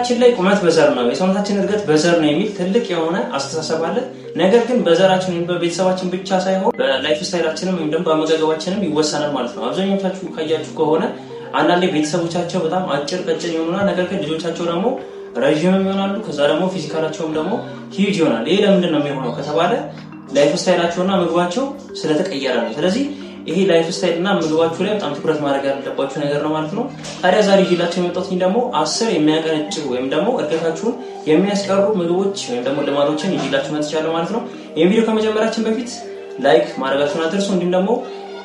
በነገራችን ላይ ቁመት በዘር ነው የሰውነታችን እድገት በዘር ነው የሚል ትልቅ የሆነ አስተሳሰብ አለ። ነገር ግን በዘራችን ወይም በቤተሰባችን ብቻ ሳይሆን በላይፍ ስታይላችንም ወይም ደግሞ በአመጋገባችንም ይወሰናል ማለት ነው። አብዛኞቻችሁ ካያችሁ ከሆነ አንዳንዴ ቤተሰቦቻቸው በጣም አጭር ቀጭን ይሆኑና ነገር ግን ልጆቻቸው ደግሞ ረጅም ይሆናሉ። ከዛ ደግሞ ፊዚካላቸውም ደግሞ ሂውጅ ይሆናል። ይሄ ለምንድን ነው የሚሆነው ከተባለ ላይፍ ስታይላቸውና ምግባቸው ስለተቀየረ ነው። ስለዚህ ይሄ ላይፍ ስታይል እና ምግባችሁ ላይ በጣም ትኩረት ማድረግ ያለባችሁ ነገር ነው ማለት ነው። ታዲያ ዛሬ ይዤላችሁ የመጣሁት ደግሞ 10 የሚያቀነጭሩ ወይም ደግሞ እድገታችሁን የሚያስቀሩ ምግቦች ወይም ደግሞ ልማዶችን ይዤላችሁ መጥቻለሁ ማለት ነው። ይሄን ቪዲዮ ከመጀመራችን በፊት ላይክ ማድረጋችሁን አትርሱ። እንዲሁም ደግሞ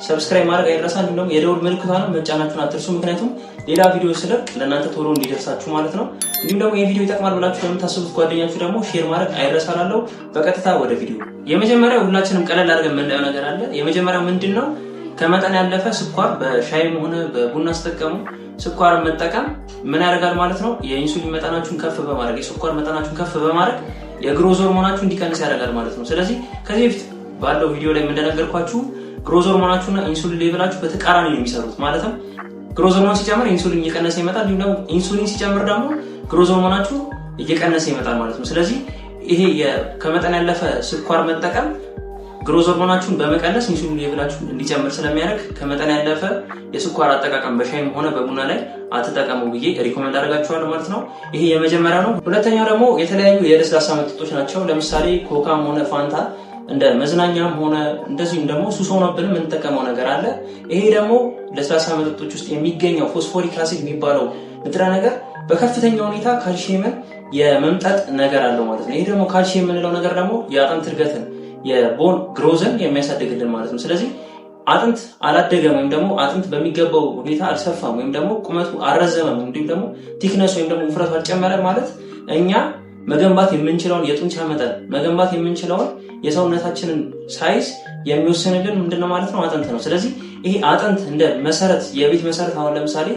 ሰብስክራይብ ማድረግ አይረሳ። እንዲሁም ደግሞ የደውል ምልክቷን መጫናችሁን አትርሱ። ምክንያቱም ሌላ ቪዲዮ ስለቅ ለእናንተ ቶሎ እንዲደርሳችሁ ማለት ነው። እንዲሁም ደግሞ ይሄ ቪዲዮ ይጠቅማል ብላችሁ ለምታስቡት ጓደኛችሁ ደግሞ ሼር ማድረግ አይረሳላለሁ። በቀጥታ ወደ ቪዲዮ። የመጀመሪያው ሁላችንም ቀለል አድርገን የምናየው ነገር አለ። የመጀመሪያው ምንድነው? ከመጠን ያለፈ ስኳር በሻይም ሆነ በቡና ስትጠቀሙ ስኳር መጠቀም ምን ያደርጋል ማለት ነው? የኢንሱሊን መጠናችሁን ከፍ በማድረግ የስኳር መጠናችሁን ከፍ በማድረግ የግሮዝ ሆርሞናችሁ እንዲቀንስ ያደርጋል ማለት ነው። ስለዚህ ከዚህ በፊት ባለው ቪዲዮ ላይ እንደነገርኳችሁ ግሮዝ ሆርሞናችሁና ኢንሱሊን ሌቭላችሁ በተቃራኒ ነው የሚሰሩት። ማለትም ግሮዝ ሆርሞን ሲጨምር ኢንሱሊን እየቀነሰ ይመጣል፣ እንዲሁም ደግሞ ኢንሱሊን ሲጨምር ደግሞ ግሮዝ ሆርሞናችሁ እየቀነሰ ይመጣል ማለት ነው። ስለዚህ ይሄ ከመጠን ያለፈ ስኳር መጠቀም ግሮዝ ሆርሞናችሁን በመቀነስ ኢንሱሊን ሌቭላችሁን እንዲጨምር ስለሚያደርግ ከመጠን ያለፈ የስኳር አጠቃቀም በሻይም ሆነ በቡና ላይ አትጠቀሙ ብዬ ሪኮመንድ አደርጋችኋለሁ ማለት ነው። ይሄ የመጀመሪያው ነው። ሁለተኛው ደግሞ የተለያዩ የለስላሳ መጠጦች ናቸው። ለምሳሌ ኮካም ሆነ ፋንታ እንደ መዝናኛም ሆነ እንደዚሁም ደግሞ ሱስ ሆኖብን የምንጠቀመው ነገር አለ። ይሄ ደግሞ ለስላሳ መጠጦች ውስጥ የሚገኘው ፎስፎሪክ አሲድ የሚባለው ንጥረ ነገር በከፍተኛ ሁኔታ ካልሲየምን የመምጠጥ ነገር አለው ማለት ነው። ይሄ ደግሞ ካልሲየም የምንለው ነገር ደግሞ የአጥንት እድገትን የቦን ግሮዝን የሚያሳድግልን ማለት ነው። ስለዚህ አጥንት አላደገም ወይም ደግሞ አጥንት በሚገባው ሁኔታ አልሰፋም ወይም ደግሞ ቁመቱ አልረዘመም እንዲሁም ደግሞ ቲክነስ ወይም ደግሞ ውፍረቱ አልጨመረ ማለት እኛ መገንባት የምንችለውን የጡንቻ መጠን መገንባት የምንችለውን የሰውነታችንን ሳይዝ የሚወስንልን ምንድነው ማለት ነው? አጥንት ነው። ስለዚህ ይሄ አጥንት እንደ መሰረት የቤት መሰረት አሁን ለምሳሌ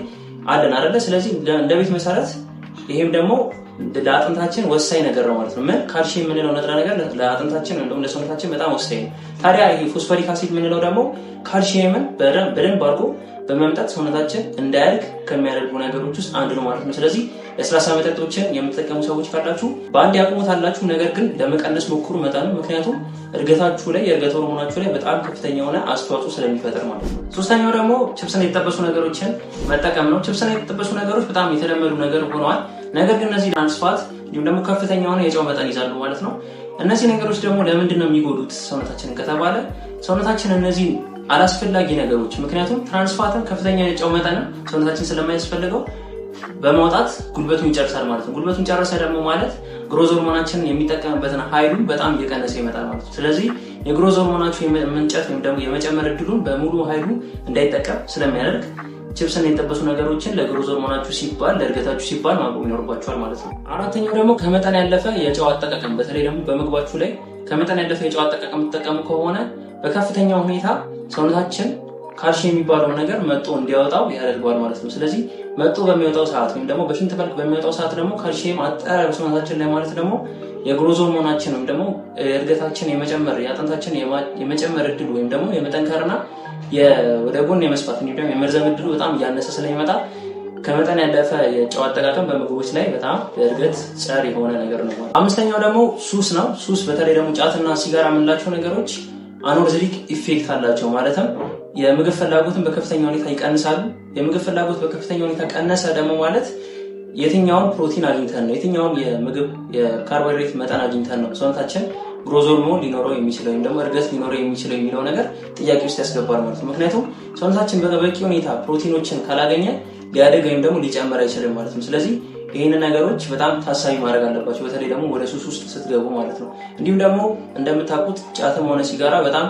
አለን አይደለ? ስለዚህ እንደ ቤት መሰረት ይሄም ደግሞ ለአጥንታችን ወሳኝ ነገር ነው ማለት ነው። ምን ካልሲየም የምንለው ንጥረ ነገር ለአጥንታችን ወይም ለሰውነታችን በጣም ወሳኝ ነው። ታዲያ ይሄ ፎስፎሪክ አሲድ የምንለው ደግሞ ካልሲየምን በደንብ አድርጎ በመምጠጥ ሰውነታችን እንዳያድግ ከሚያደርጉ ነገሮች ውስጥ አንዱ ነው ማለት ነው። ስለዚህ ለስላሳ መጠጦችን የምትጠቀሙ ሰዎች ካላችሁ በአንድ ያቁሙት አላችሁ፣ ነገር ግን ለመቀነስ ሞክሩ መጠኑ። ምክንያቱም እድገታችሁ ላይ የእድገት ሆርሞናችሁ ላይ በጣም ከፍተኛ የሆነ አስተዋጽኦ ስለሚፈጥር ማለት ነው። ሶስተኛው ደግሞ ችፕስና የተጠበሱ ነገሮችን መጠቀም ነው። ችፕስና የተጠበሱ ነገሮች በጣም የተለመዱ ነገር ሆነዋል። ነገር ግን እነዚህ ትራንስፋት እንዲሁም ደግሞ ከፍተኛ የሆነ የጨው መጠን ይዛሉ ማለት ነው። እነዚህ ነገሮች ደግሞ ለምንድን ነው የሚጎዱት ሰውነታችንን ከተባለ ሰውነታችን እነዚህ አላስፈላጊ ነገሮች ምክንያቱም ትራንስፋትን ከፍተኛ የጨው መጠን ሰውነታችን ስለማያስፈልገው በማውጣት ጉልበቱን ይጨርሳል ማለት ነው። ጉልበቱን ጨረሰ ደግሞ ማለት ግሮዝ ሆርሞናችንን የሚጠቀምበትን ኃይሉን በጣም እየቀነሰ ይመጣል ማለት ነው። ስለዚህ የግሮዝ ሆርሞናችሁ የመንጨት ወይም ደግሞ የመጨመር እድሉን በሙሉ ኃይሉ እንዳይጠቀም ስለሚያደርግ ችፕስና የተጠበሱ ነገሮችን ለግሮዝ ሆርሞናችሁ ሲባል ለእድገታችሁ ሲባል ማቆም ይኖርባችኋል ማለት ነው። አራተኛው ደግሞ ከመጠን ያለፈ የጨው አጠቃቀም፣ በተለይ ደግሞ በምግባችሁ ላይ ከመጠን ያለፈ የጨው አጠቃቀም የምትጠቀሙ ከሆነ በከፍተኛ ሁኔታ ሰውነታችን ካልሲየም የሚባለው ነገር መጦ እንዲያወጣው ያደርገዋል ማለት ነው። ስለዚህ መጦ በሚወጣው ሰዓት ወይም ደግሞ በሽንት መልክ በሚወጣው ሰዓት ደግሞ ካልሲየም አጠረ በሰውነታችን ላይ ማለት ደግሞ የግሮዝ ሆርሞናችን ወይም ደግሞ እድገታችን የመጨመር የአጥንታችን የመጨመር እድል ወይም ደግሞ የመጠንከርና ወደ ጎን የመስፋት እንዲሁም ደግሞ የመርዘም እድሉ በጣም እያነሰ ስለሚመጣ ከመጠን ያለፈ የጨው አጠቃቀም በምግቦች ላይ በጣም ለእድገት ጸር የሆነ ነገር ነው። አምስተኛው ደግሞ ሱስ ነው። ሱስ በተለይ ደግሞ ጫትና ሲጋራ የምንላቸው ነገሮች አኖርዝሊክ ኢፌክት አላቸው። ማለትም የምግብ ፍላጎትን በከፍተኛ ሁኔታ ይቀንሳሉ። የምግብ ፍላጎት በከፍተኛ ሁኔታ ቀነሰ ደግሞ ማለት የትኛውን ፕሮቲን አግኝተን ነው የትኛውን የምግብ የካርቦሃይድሬት መጠን አግኝተን ነው ሰውነታችን ግሮዝ ሆርሞን ሊኖረው የሚችለው ወይም ደግሞ እድገት ሊኖረው የሚችለው የሚለው ነገር ጥያቄ ውስጥ ያስገባል ማለት ነው። ምክንያቱም ሰውነታችን በበቂ ሁኔታ ፕሮቲኖችን ካላገኘ ሊያድግ ወይም ደግሞ ሊጨምር አይችልም ማለት ነው። ስለዚህ ይህንን ነገሮች በጣም ታሳቢ ማድረግ አለባቸው፣ በተለይ ደግሞ ወደ ሱስ ውስጥ ስትገቡ ማለት ነው። እንዲሁም ደግሞ እንደምታውቁት ጫትም ሆነ ሲጋራ በጣም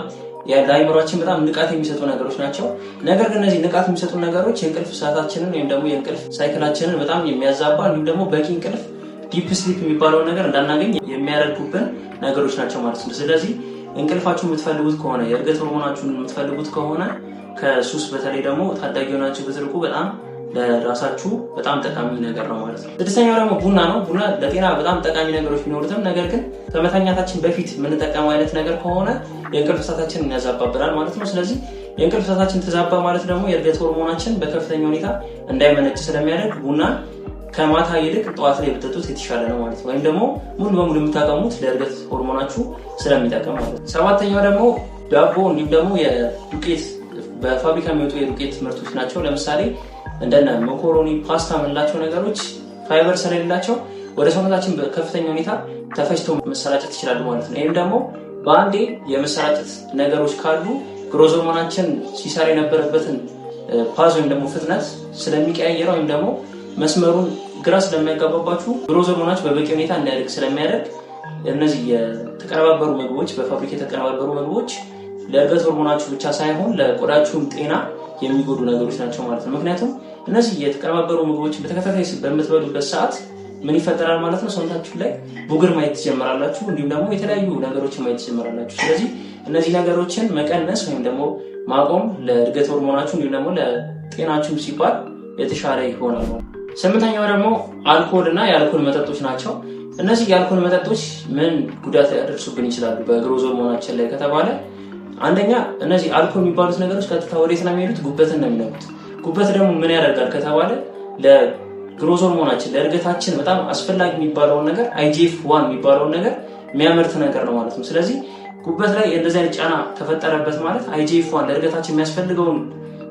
ለአይምሯችን በጣም ንቃት የሚሰጡ ነገሮች ናቸው። ነገር ግን እነዚህ ንቃት የሚሰጡ ነገሮች የእንቅልፍ ሰዓታችንን ወይም ደግሞ የእንቅልፍ ሳይክላችንን በጣም የሚያዛባ እንዲሁም ደግሞ በቂ እንቅልፍ ዲፕ ስሊፕ የሚባለውን ነገር እንዳናገኝ የሚያደርጉብን ነገሮች ናቸው ማለት ነው። ስለዚህ እንቅልፋችሁን የምትፈልጉት ከሆነ የእድገት ሆርሞናችሁን የምትፈልጉት ከሆነ ከሱስ በተለይ ደግሞ ታዳጊ ሆናችሁ ብትርቁ በጣም ለራሳችሁ በጣም ጠቃሚ ነገር ነው ማለት ነው። ስድስተኛው ደግሞ ቡና ነው። ቡና ለጤና በጣም ጠቃሚ ነገሮች ቢኖሩትም ነገር ግን ከመተኛታችን በፊት የምንጠቀመው አይነት ነገር ከሆነ የእንቅልፍ ሰዓታችንን ያዛባብናል ማለት ነው። ስለዚህ የእንቅልፍ ሰዓታችን ተዛባ ማለት ደግሞ የእድገት ሆርሞናችን በከፍተኛ ሁኔታ እንዳይመነጭ ስለሚያደርግ ቡናን ከማታ ይልቅ ጠዋት ላይ ብትጠጡት የተሻለ ነው ማለት ነው። ወይም ደግሞ ሙሉ በሙሉ የምታቀሙት ለእድገት ሆርሞናችሁ ስለሚጠቅም ማለት ነው። ሰባተኛው ደግሞ ዳቦ እንዲሁም ደግሞ የዱቄት በፋብሪካ የሚወጡ የዱቄት ምርቶች ናቸው። ለምሳሌ እንደነ መኮሮኒ፣ ፓስታ የምንላቸው ነገሮች ፋይበር ስለሌላቸው ወደ ሰውነታችን በከፍተኛ ሁኔታ ተፈጭተው መሰራጨት ይችላሉ ማለት ነው። ይህም ደግሞ በአንዴ የመሰራጨት ነገሮች ካሉ ግሮዝ ሆርሞናችን ሲሰራ የነበረበትን ፓዝ ወይም ደግሞ ፍጥነት ስለሚቀያየረው ወይም ደግሞ መስመሩን ግራ ስለሚያጋባባችሁ ግሮዝ ሆርሞናችሁ በበቂ ሁኔታ እንዲያድግ ስለሚያደርግ እነዚህ የተቀነባበሩ ምግቦች በፋብሪካ የተቀነባበሩ ምግቦች ለእድገት ሆርሞናችሁ ብቻ ሳይሆን ለቆዳችሁም ጤና የሚጎዱ ነገሮች ናቸው ማለት ነው። ምክንያቱም እነዚህ የተቀነባበሩ ምግቦች በተከታታይ በምትበሉበት ሰዓት ምን ይፈጠራል ማለት ነው? ሰውነታችሁ ላይ ቡግር ማየት ትጀምራላችሁ፣ እንዲሁም ደግሞ የተለያዩ ነገሮችን ማየት ትጀምራላችሁ። ስለዚህ እነዚህ ነገሮችን መቀነስ ወይም ደግሞ ማቆም ለእድገት ሆርሞናችሁ እንዲሁም ደግሞ ለጤናችሁ ሲባል የተሻለ ይሆናል። ስምንተኛው ደግሞ አልኮል እና የአልኮል መጠጦች ናቸው። እነዚህ የአልኮል መጠጦች ምን ጉዳት ሊያደርሱብን ይችላሉ በግሮዝ ሆርሞናችን ላይ ከተባለ አንደኛ እነዚህ አልኮል የሚባሉት ነገሮች ቀጥታ ወዴት ነው የሚሄዱት? ጉበትን ነው የሚነኩት። ጉበት ደግሞ ምን ያደርጋል ከተባለ ለግሮዝ ሆርሞናችን ለእድገታችን በጣም አስፈላጊ የሚባለውን ነገር IGF-1 የሚባለውን ነገር የሚያመርት ነገር ነው ማለት ነው። ስለዚህ ጉበት ላይ እንደዚህ አይነት ጫና ተፈጠረበት ማለት IGF-1 ለእድገታችን የሚያስፈልገውን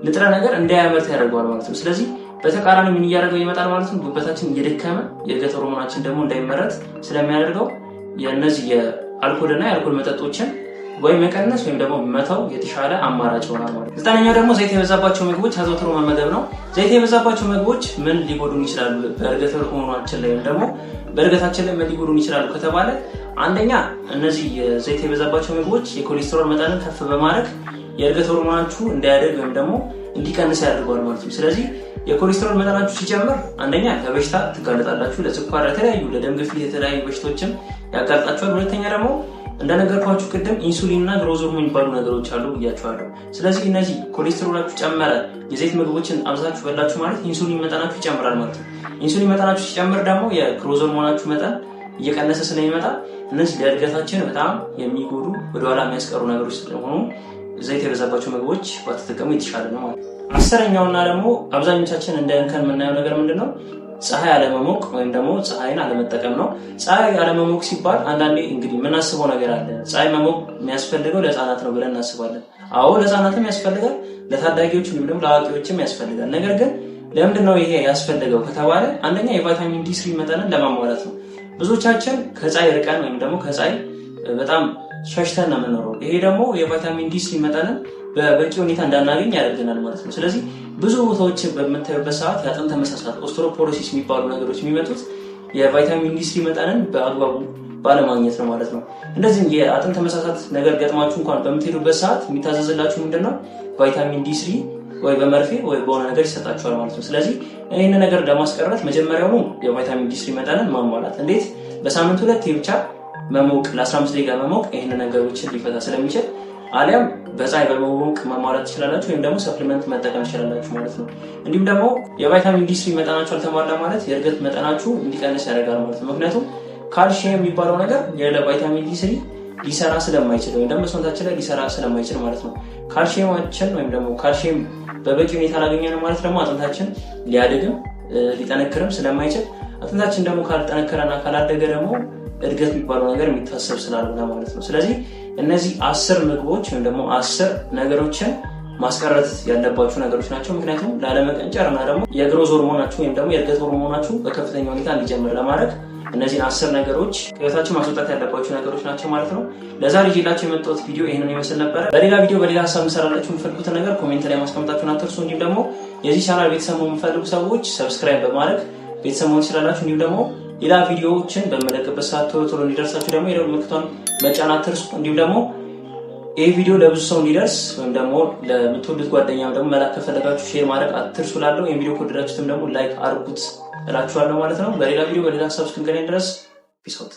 ንጥረ ነገር እንዳያመርት ያደርገዋል ማለት ነው። ስለዚህ በተቃራኒ ምን እያደረገው ይመጣል ማለት ነው? ጉበታችን እየደከመ የእድገት ሆርሞናችን ደግሞ እንዳይመረት ስለሚያደርገው የእነዚህ የአልኮልና የአልኮል መጠጦችን ወይም መቀነስ ወይም ደግሞ መተው የተሻለ አማራጭ ይሆናል ማለት ነው። ዘጠነኛው ደግሞ ዘይት የበዛባቸው ምግቦች አዘውትሮ መመገብ ነው። ዘይት የበዛባቸው ምግቦች ምን ሊጎዱን ይችላሉ በእድገት ሆርሞናችን ላይ ወይም ደግሞ በእድገታችን ላይ ምን ሊጎዱን ይችላሉ ከተባለ አንደኛ እነዚህ ዘይት የበዛባቸው ምግቦች የኮሌስትሮል መጠንን ከፍ በማድረግ የእድገት ሆርሞናችሁ እንዳያደግ ወይም ደግሞ እንዲቀንስ ያደርገዋል ማለት ነው። ስለዚህ የኮሌስትሮል መጠናችሁ ሲጨምር አንደኛ ለበሽታ ትጋለጣላችሁ፣ ለስኳር፣ ለተለያዩ ለደም ግፊት የተለያዩ በሽታዎችም ያጋልጣችኋል። ሁለተኛ ደግሞ እንደነገርኳችሁ ቅድም ኢንሱሊን እና ግሮዝ ሆርሞን የሚባሉ ነገሮች አሉ ብያችኋለሁ። ስለዚህ እነዚህ ኮሌስትሮላችሁ ጨመረ፣ የዘይት ምግቦችን አብዛችሁ በላችሁ ማለት ኢንሱሊን መጠናችሁ ይጨምራል ማለት ነው። ኢንሱሊን መጠናችሁ ሲጨምር ደግሞ የግሮዝ ሆርሞናችሁ መጠን እየቀነሰ ስለሚመጣ እነዚህ ለእድገታችን በጣም የሚጎዱ ወደኋላ የሚያስቀሩ ነገሮች ስለሆኑ ዘይት የበዛባቸው ምግቦች ባትጠቀሙ የተሻለ ነው ማለት ነው። አስረኛውና ደግሞ አብዛኞቻችን እንደ እንከን የምናየው ነገር ምንድነው? ፀሐይ አለመሞቅ ወይም ደግሞ ፀሐይን አለመጠቀም ነው። ፀሐይ አለመሞቅ ሲባል አንዳንዴ እንግዲህ የምናስበው ነገር አለ። ፀሐይ መሞቅ የሚያስፈልገው ለህፃናት ነው ብለን እናስባለን። አዎ ለህፃናትም ያስፈልጋል፣ ለታዳጊዎች ወይም ደግሞ ለአዋቂዎችም ያስፈልጋል። ነገር ግን ለምንድነው ይሄ ያስፈልገው ከተባለ አንደኛ የቫይታሚን ዲ3 መጠንን ለማሟላት ነው። ብዙዎቻችን ከፀሐይ ርቀን ወይም ደግሞ ከፀሐይ በጣም ሸሽተን ነው የምንኖረው። ይሄ ደግሞ የቫይታሚን ዲ3 መጠንን በበቂ ሁኔታ እንዳናገኝ ያደርገናል ማለት ነው። ስለዚህ ብዙ ቦታዎች በምታዩበት ሰዓት የአጥንት መሳሳት ኦስቲዮፖሮሲስ የሚባሉ ነገሮች የሚመጡት የቫይታሚን ዲ3 መጠንን በአግባቡ ባለማግኘት ነው ማለት ነው። እንደዚህ የአጥንት መሳሳት ነገር ገጥማችሁ እንኳን በምትሄዱበት ሰዓት የሚታዘዝላችሁ ምንድነው? ቫይታሚን ዲ3 ወይ በመርፌ ወይ በሆነ ነገር ይሰጣችኋል ማለት ነው። ስለዚህ ይህን ነገር ለማስቀረት መጀመሪያውኑ የቫይታሚን ዲ3 መጠንን ማሟላት እንዴት? በሳምንት 2 ብቻ መሞቅ ለ15 ደቂቃ መሞቅ ይህን ነገሮችን ሊፈታ ስለሚችል አሊያም በፀሐይ በመሞቅ ማሟላት ትችላላችሁ፣ ወይም ደግሞ ሰፕሊመንት መጠቀም ትችላላችሁ ማለት ነው። እንዲሁም ደግሞ የቫይታሚን ዲ3 መጠናችሁ አልተሟላ ማለት የእድገት መጠናችሁ እንዲቀንስ ያደርጋል ማለት ነው። ምክንያቱም ካልሲየም የሚባለው ነገር የቫይታሚን ዲ3 ሊሰራ ስለማይችል ወይም ደግሞ ሰውነታችን ላይ ሊሰራ ስለማይችል ማለት ነው። ካልሲየማችን ወይም ደግሞ ካልሲየም በበቂ ሁኔታ አላገኘንም ማለት ደግሞ አጥንታችን ሊያድግም ሊጠነክርም ስለማይችል አጥንታችን ደግሞ ካልጠነከረና ካላደገ ደግሞ እድገት የሚባለው ነገር የሚታሰብ ስላልሆነ ማለት ነው። ስለዚህ እነዚህ 10 ምግቦች ወይም ደግሞ 10 ነገሮችን ማስቀረት ያለባችሁ ነገሮች ናቸው። ምክንያቱም ላለመቀንጨር እና ደግሞ የግሮዝ ሆርሞናችሁ ወይም ደግሞ የእድገት ሆርሞናችሁ በከፍተኛ ሁኔታ እንዲጨምር ለማድረግ እነዚህን 10 ነገሮች ከህይወታችሁ ማስወጣት ያለባችሁ ነገሮች ናቸው ማለት ነው። ለዛሬ ይዤላችሁ የመጣሁት ቪዲዮ ይሄንን ይመስል ነበር። በሌላ ቪዲዮ በሌላ ሀሳብ እንሰራላችሁ የምትፈልጉትን ነገር ኮሜንት ላይ ማስቀመጣችሁን አትርሱ። እንዲሁም ደግሞ የዚህ ቻናል ቤተሰብ የምትፈልጉ ሰዎች ሰብስክራይብ በማድረግ ቤተሰብ መሆን ትችላላችሁ። እንዲሁም ደግሞ ሌላ ቪዲዮዎችን በመለቀቅበት ሰዓት ቶሎ እንዲደርሳችሁ ደግሞ የደወል ምልክቱን መጫን አትርሱ። እንዲሁም ደግሞ ይህ ቪዲዮ ለብዙ ሰው እንዲደርስ ወይም ደግሞ ለምትወዱት ጓደኛም ደግሞ መላክ ከፈለጋችሁ ሼር ማድረግ አትርሱ። ላለው ይህ ቪዲዮ ከወደዳችሁትም ደግሞ ላይክ አድርጉት እላችኋለሁ ማለት ነው። በሌላ ቪዲዮ በሌላ ሀሳብ እስክንገናኝ ድረስ ፒስ አውት።